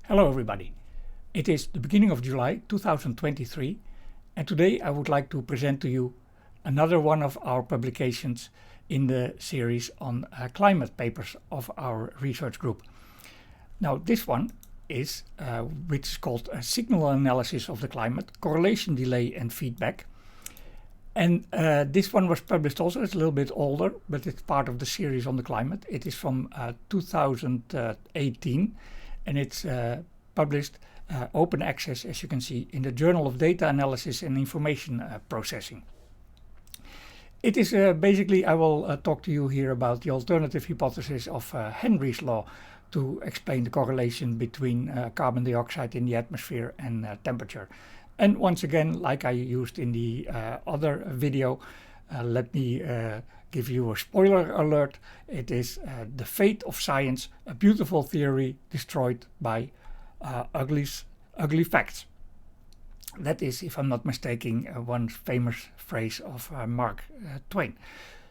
Hello everybody. It is the beginning of July 2023 and today I would like to present to you another one of our publications in the series on climate papers of our research group. Now this one is which is called a signal analysis of the climate, correlation, delay and feedback. And this one was published also. It's a little bit older, but it's part of the series on the climate. It is from 2018 and it's published open access, as you can see, in the Journal of Data Analysis and Information Processing. It is basically, I will talk to you here about the alternative hypothesis of Henry's law to explain the correlation between carbon dioxide in the atmosphere and temperature. And once again, like I used in the other video, let me give you a spoiler alert. It is the fate of science, a beautiful theory destroyed by ugly facts. That is, if I'm not mistaken, one famous phrase of Mark Twain.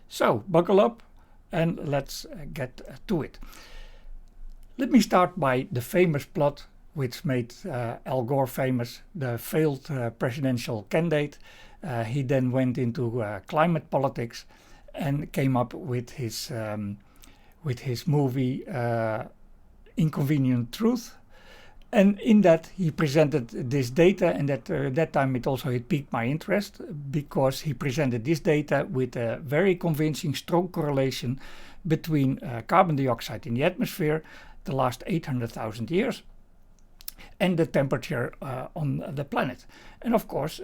So buckle up and let's get to it. Let me start by the famous plot which made Al Gore famous, the failed presidential candidate. He then went into climate politics and came up with his movie Inconvenient Truth. And in that he presented this data, and at that time it piqued my interest because he presented this data with a very convincing strong correlation between carbon dioxide in the atmosphere the last 800,000 years and the temperature on the planet. And of course,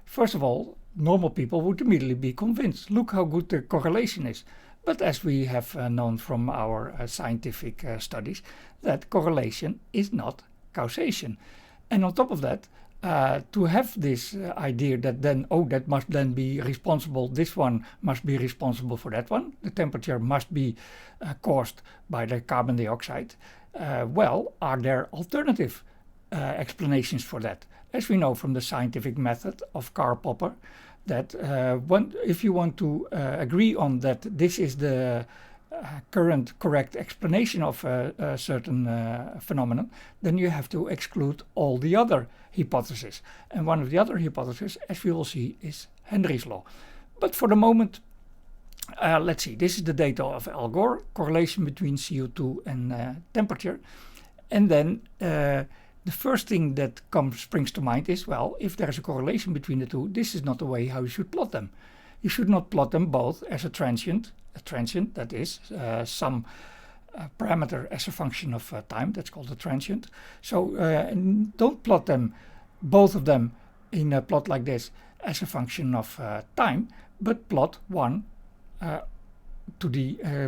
first of all, normal people would immediately be convinced. Look how good the correlation is. But as we have known from our scientific studies, that correlation is not causation. And on top of that, to have this idea that then, that must then be responsible, this one must be responsible for that one, the temperature must be caused by the carbon dioxide. Well, are there alternative explanations for that? As we know from the scientific method of Karl Popper, that if you want to agree on that this is the current correct explanation of a certain phenomenon, then you have to exclude all the other hypotheses. And one of the other hypotheses, as we will see, is Henry's law. But for the moment, let's see, this is the data of Al Gore, correlation between CO2 and temperature. And then the first thing that springs to mind is, well, if there is a correlation between the two, this is not the way how you should plot them. You should not plot them both as a transient that is some parameter as a function of time, that's called a transient. So don't plot them, both of them, in a plot like this as a function of time, but plot one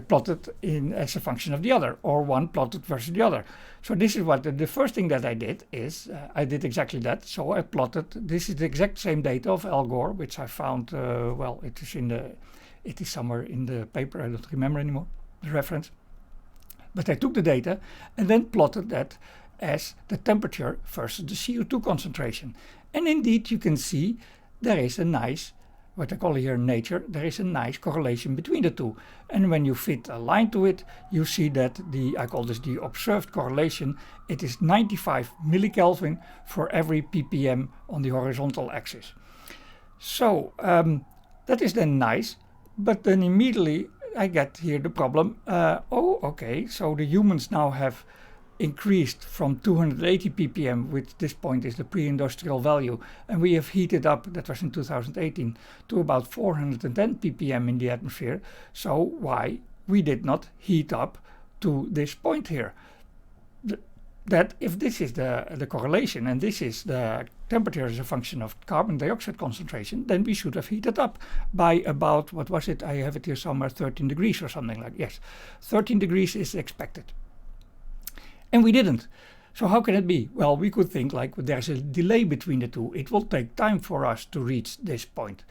plotted in as a function of the other, or one plotted versus the other. So this is what the first thing that I did is I did exactly that. So I plotted, this is the exact same data of Al Gore, which I found, well, it is somewhere in the paper, I don't remember anymore the reference. But I took the data and then plotted that as the temperature versus the CO2 concentration. And indeed you can see there is a nice, what I call here nature, there is a nice correlation between the two. And when you fit a line to it, you see that I call this the observed correlation. It is 95 millikelvin for every ppm on the horizontal axis. So that is then nice, but then immediately I get here the problem. Okay, so the humans now have increased from 280 ppm, which this point is the pre-industrial value, and we have heated up, that was in 2018, to about 410 ppm in the atmosphere. So why we did not heat up to this point here? That if this is the correlation and this is the temperature as a function of carbon dioxide concentration, then we should have heated up by about, what was it? I have it here somewhere, 13 degrees or something like, yes, 13 degrees is expected. And we didn't. So how can it be? Well, we could think like there's a delay between the two. It will take time for us to reach this point.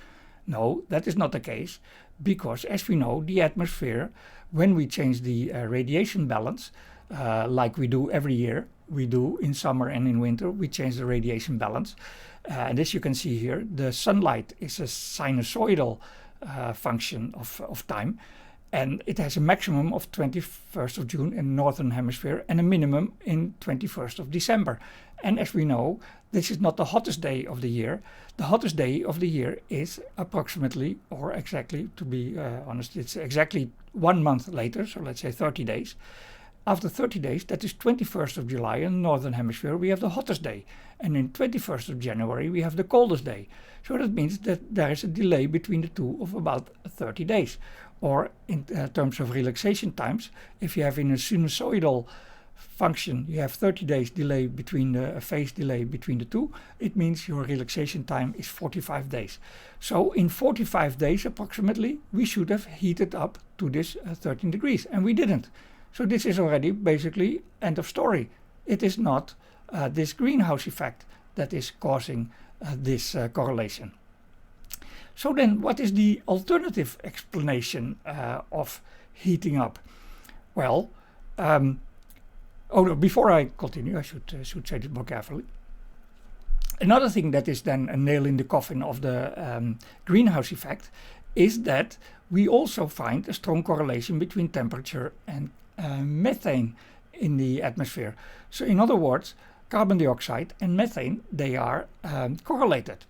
No, that is not the case, because as we know, the atmosphere, when we change the radiation balance, like we do every year, we do in summer and in winter, we change the radiation balance. And as you can see here, the sunlight is a sinusoidal function of time. And it has a maximum of 21st of June in the Northern Hemisphere and a minimum in 21st of December. And as we know, this is not the hottest day of the year. The hottest day of the year is approximately, or exactly, to be honest, it's exactly 1 month later, so let's say 30 days. After 30 days, that is 21st of July in the Northern Hemisphere, we have the hottest day. And in 21st of January, we have the coldest day. So that means that there is a delay between the two of about 30 days. Or in terms of relaxation times, if you have in a sinusoidal function, you have 30 days delay between a phase delay between the two, it means your relaxation time is 45 days. So in 45 days approximately, we should have heated up to this 13 degrees, and we didn't. So this is already basically end of story. It is not this greenhouse effect that is causing this correlation. So then what is the alternative explanation of heating up? Well, before I continue, I should say this more carefully. Another thing that is then a nail in the coffin of the greenhouse effect is that we also find a strong correlation between temperature and methane in the atmosphere. So in other words, carbon dioxide and methane, they are correlated.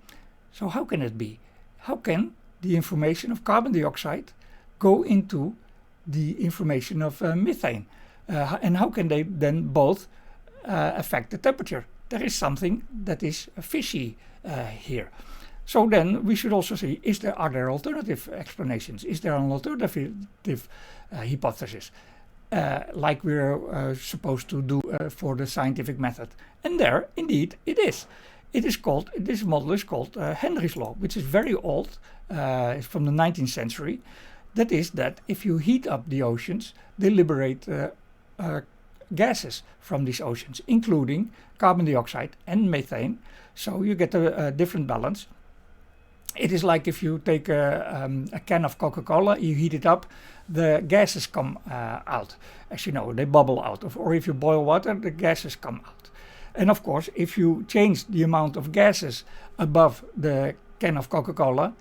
So how can it be? How can the information of carbon dioxide go into the information of methane? And how can they then both affect the temperature? There is something that is fishy here. So then we should also see, are there alternative explanations? Is there an alternative hypothesis? Like we're supposed to do for the scientific method. And there, indeed, it is. This model is called Henry's law, which is very old. It's from the 19th century. That is that if you heat up the oceans, they liberate gases from these oceans, including carbon dioxide and methane. So you get a different balance. It is like if you take a can of Coca-Cola, you heat it up, the gases come out. As you know, they bubble out. Or if you boil water, the gases come out. And of course, if you change the amount of gases above the can of Coca-Cola,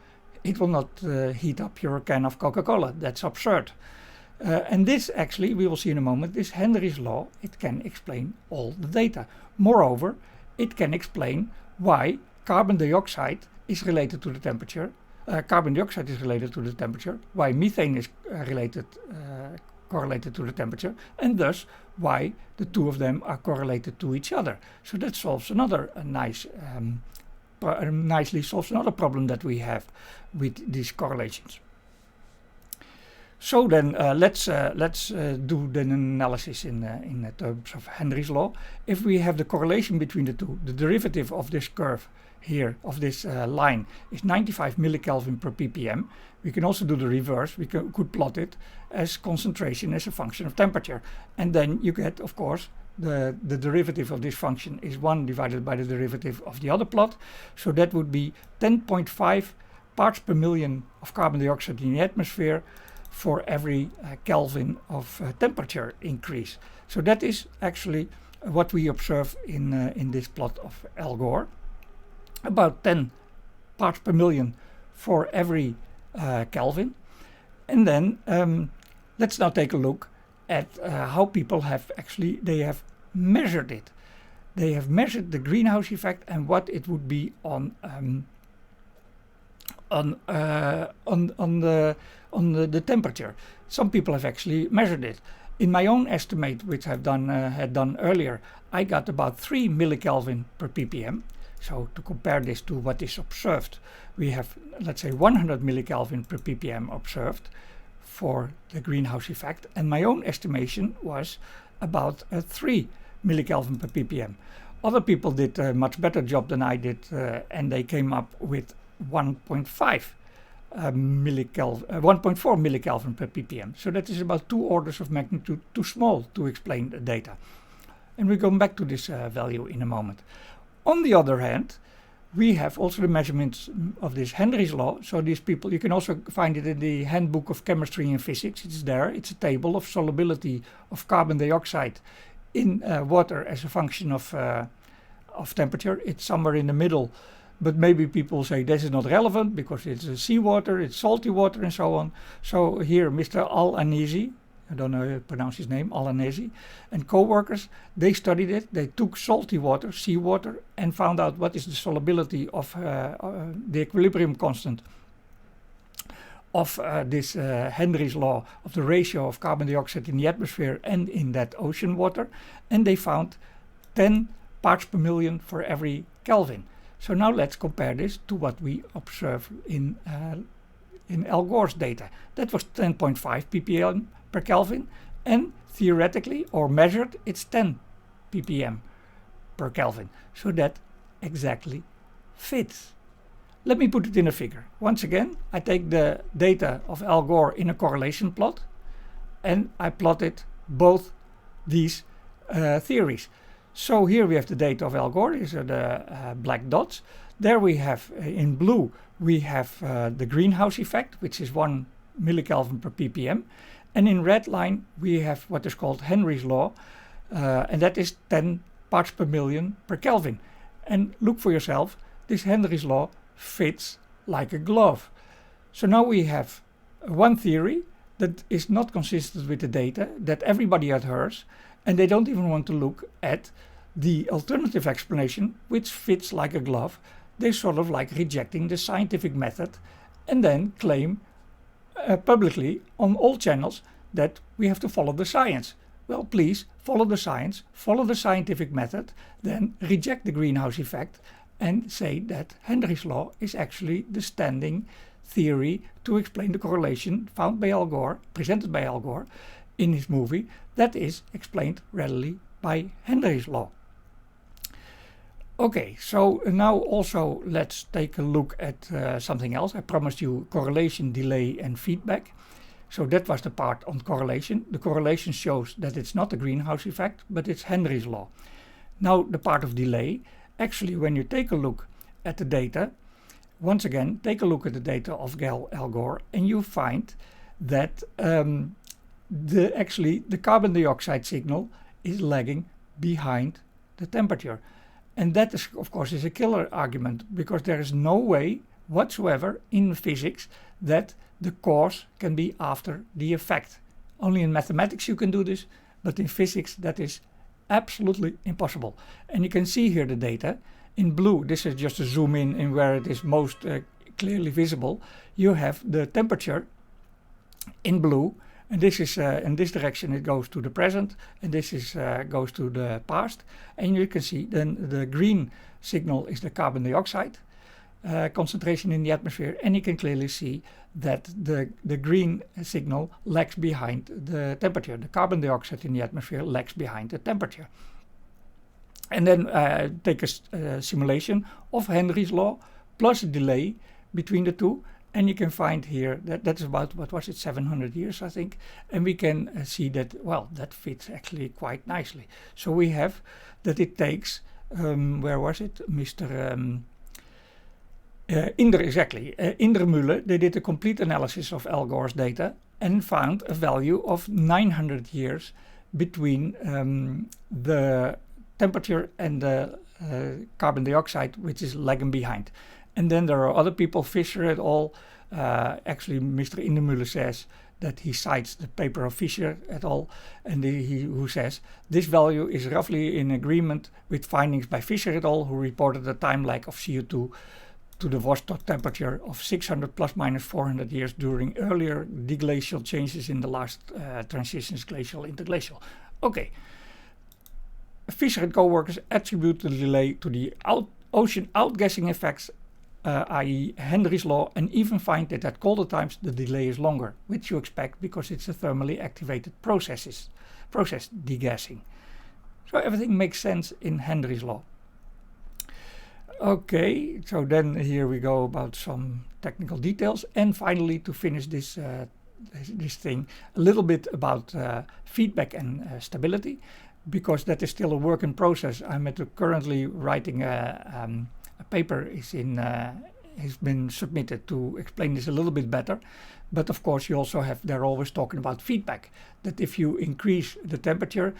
it will not heat up your can of Coca-Cola. That's absurd. And this actually, we will see in a moment, this Henry's law, it can explain all the data. Moreover, it can explain why carbon dioxide is related to the temperature. Carbon dioxide is related to the temperature, why methane is correlated to the temperature, and thus why the two of them are correlated to each other. So that solves another nicely solves another problem that we have with these correlations. So then let's do the analysis in terms of Henry's law. If we have the correlation between the two, the derivative of this curve here, of this line, is 95 millikelvin per ppm. We can also do the reverse. We could plot it as concentration as a function of temperature. And then you get, of course, the derivative of this function is 1 divided by the derivative of the other plot. So that would be 10.5 parts per million of carbon dioxide in the atmosphere for every Kelvin of temperature increase. So that is actually what we observe in this plot of Al Gore. About 10 parts per million for every Kelvin. And then let's now take a look at how people have they have measured it. They have measured the greenhouse effect and what it would be on the temperature. Some people have actually measured it. In my own estimate, which I've had done earlier, I got about 3 millikelvin per ppm. So to compare this to what is observed, we have, let's say, 100 millikelvin per ppm observed for the greenhouse effect, and my own estimation was about 3 millikelvin per ppm. Other people did a much better job than I did, and they came up with 1.4 millikelvin per ppm. So that is about 2 orders of magnitude too small to explain the data. And we're going back to this value in a moment. On the other hand, we have also the measurements of this Henry's law. So these people, you can also find it in the Handbook of Chemistry and Physics. It's there. It's a table of solubility of carbon dioxide in water as a function of temperature. It's somewhere in the middle but maybe people say this is not relevant because it's seawater, it's salty water and so on. So here Mr. Al-Anesi, I don't know how to pronounce his name, Al-Anesi, and co-workers, they studied it. They took salty water, seawater, and found out what is the solubility of the equilibrium constant of this Henry's law of the ratio of carbon dioxide in the atmosphere and in that ocean water, and they found 10 parts per million for every Kelvin. So now let's compare this to what we observe in Al Gore's data. That was 10.5 ppm per Kelvin, and theoretically or measured it's 10 ppm per Kelvin. So that exactly fits. Let me put it in a figure. Once again, I take the data of Al Gore in a correlation plot and I plotted both these theories. So here we have the data of Al Gore, these are the black dots. There we have, in blue, we have the greenhouse effect, which is 1 millikelvin per ppm. And in red line, we have what is called Henry's law, and that is 10 parts per million per Kelvin. And look for yourself, this Henry's law fits like a glove. So now we have one theory that is not consistent with the data, that everybody adheres, and they don't even want to look at the alternative explanation, which fits like a glove. They sort of like rejecting the scientific method and then claim publicly on all channels that we have to follow the science. Well, please follow the science, follow the scientific method, then reject the greenhouse effect and say that Henry's law is actually the standing theory to explain the correlation found by Al Gore, presented by Al Gore in his movie, that is explained readily by Henry's law. Okay, so now also let's take a look at something else. I promised you correlation, delay and feedback. So that was the part on correlation. The correlation shows that it's not a greenhouse effect, but it's Henry's law. Now the part of delay, actually when you take a look at the data, once again take a look at the data of Al Gore and you find that actually the carbon dioxide signal is lagging behind the temperature. And that is, of course, is a killer argument, because there is no way whatsoever in physics that the cause can be after the effect. Only in mathematics you can do this, but in physics that is absolutely impossible. And you can see here the data. In blue, this is just a zoom in where it is most clearly visible. You have the temperature in blue, and this is in this direction it goes to the present, and this is goes to the past. And you can see then the green signal is the carbon dioxide concentration in the atmosphere, and you can clearly see that the green signal lags behind the temperature. The carbon dioxide in the atmosphere lags behind the temperature. And then take a simulation of Henry's law plus a delay between the two, and you can find here that that's about, what was it, 700 years I think, and we can see that, well, that fits actually quite nicely. So we have that it takes, where was it, Mr. Indermüller, they did a complete analysis of Al Gore's data and found a value of 900 years between the temperature and the carbon dioxide, which is lagging behind. And then there are other people, Fisher et al. Actually, Mr. Indermüller says that he cites the paper of Fisher et al. And who says this value is roughly in agreement with findings by Fisher et al., who reported a time lag of CO2 to the Vostok temperature of 600 plus minus 400 years during earlier deglacial changes in the last transitions, glacial, interglacial. Okay. Fisher and co-workers attribute the delay to the ocean outgassing effects, i.e. Henry's law, and even find that at colder times the delay is longer, which you expect because it's a thermally activated process degassing. So everything makes sense in Henry's law. Okay, so then here we go about some technical details, and finally to finish this thing, a little bit about feedback and stability, because that is still a work in process. I'm currently writing a paper has been submitted to explain this a little bit better. But of course you also have, they're always talking about feedback, that if you increase the temperature,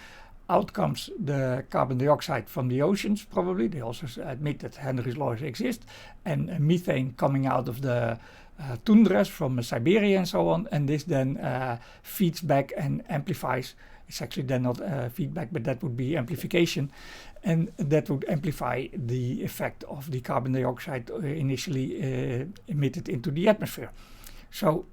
out comes the carbon dioxide from the oceans, probably. They also admit that Henry's laws exist, and methane coming out of the tundras from Siberia and so on, and this then feeds back and amplifies. It's actually then not feedback, but that would be amplification, and that would amplify the effect of the carbon dioxide initially emitted into the atmosphere. So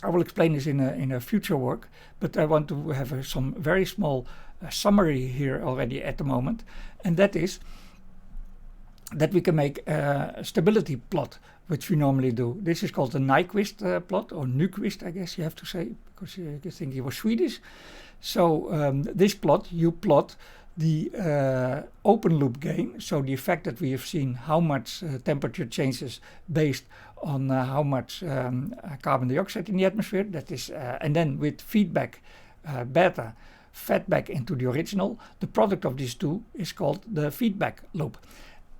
I will explain this in a future work, but I want to have some very small summary here already at the moment, and that is that we can make a stability plot, which we normally do. This is called the Nyquist plot, or Nyquist, I guess you have to say, because you think he was Swedish. So this plot, you plot the open loop gain, so the effect that we have seen, how much temperature changes based on how much carbon dioxide in the atmosphere, that is, and then with feedback beta fed back into the original, the product of these two is called the feedback loop.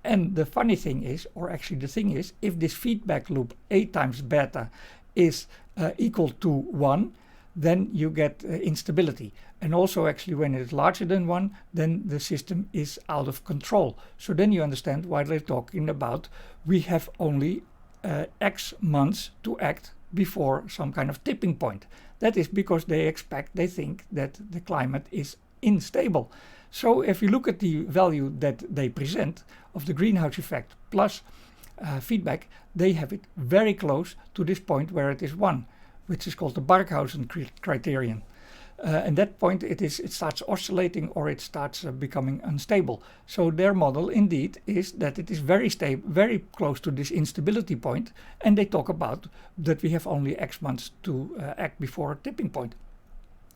And the funny thing is, or actually the thing is, if this feedback loop A times beta is equal to 1, then you get instability. And also actually when it is larger than 1, then the system is out of control. So then you understand why they're talking about we have only X months to act before some kind of tipping point. That is because they think that the climate is unstable. So if you look at the value that they present of the greenhouse effect plus feedback, they have it very close to this point where it is 1, which is called the Barkhausen criterion. And that point it starts oscillating, or it starts becoming unstable. So their model indeed is that it is very stable, very close to this instability point, and they talk about that we have only X months to act before a tipping point.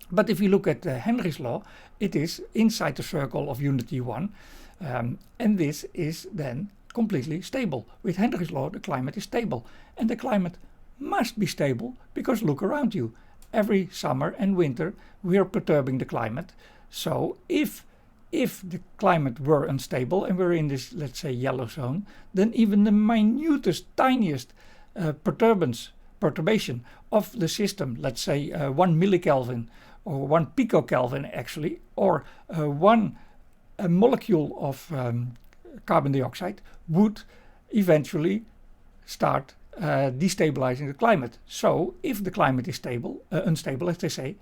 But if you look at Henry's law, it is inside the circle of unity 1, and this is then completely stable. With Henry's law, the climate is stable, and the climate must be stable because look around you. Every summer and winter we are perturbing the climate. So if the climate were unstable and we're in this, let's say, yellow zone, then even the minutest, tiniest perturbation of the system, let's say 1 millikelvin or 1 picokelvin actually, or 1 molecule of carbon dioxide would eventually start destabilizing the climate. So if the climate is unstable, as they say,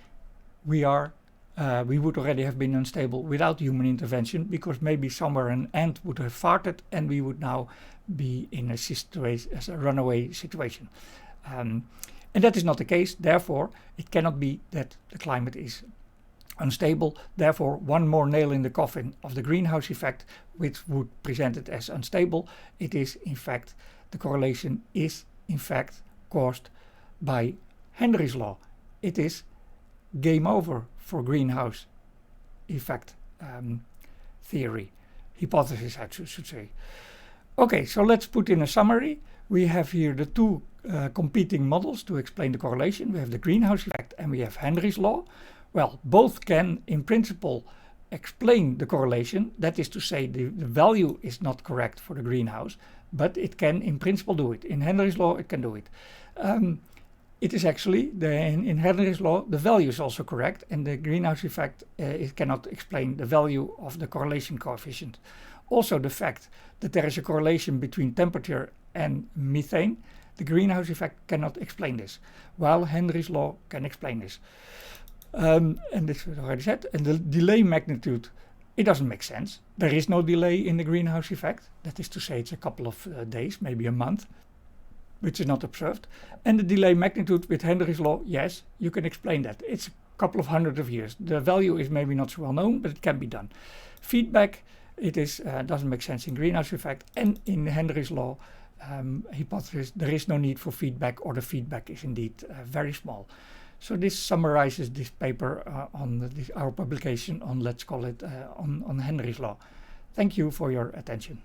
we would already have been unstable without human intervention, because maybe somewhere an ant would have farted and we would now be in a situation as a runaway situation. And that is not the case. Therefore, it cannot be that the climate is unstable. Therefore, one more nail in the coffin of the greenhouse effect, which would present it as unstable. It is in fact, the correlation is in fact caused by Henry's law. It is game over for greenhouse effect theory, hypothesis I should say. Okay, so let's put in a summary. We have here the two competing models to explain the correlation. We have the greenhouse effect and we have Henry's law. Well, both can in principle explain the correlation. That is to say, the value is not correct for the greenhouse, but it can in principle do it. In Henry's law it can do it. It is actually, in Henry's law, the value is also correct, and the greenhouse effect it cannot explain the value of the correlation coefficient. Also the fact that there is a correlation between temperature and methane, the greenhouse effect cannot explain this, while Henry's law can explain this. And this was already said. And the delay magnitude, it doesn't make sense. There is no delay in the greenhouse effect. That is to say, it's a couple of days, maybe a month, which is not observed. And the delay magnitude with Henry's law, yes, you can explain that. It's a couple of hundred of years. The value is maybe not so well known, but it can be done. Feedback, it is doesn't make sense in greenhouse effect, and in Henry's law hypothesis, there is no need for feedback, or the feedback is indeed very small. So this summarizes this paper on our publication on, let's call it, on Henry's law. Thank you for your attention.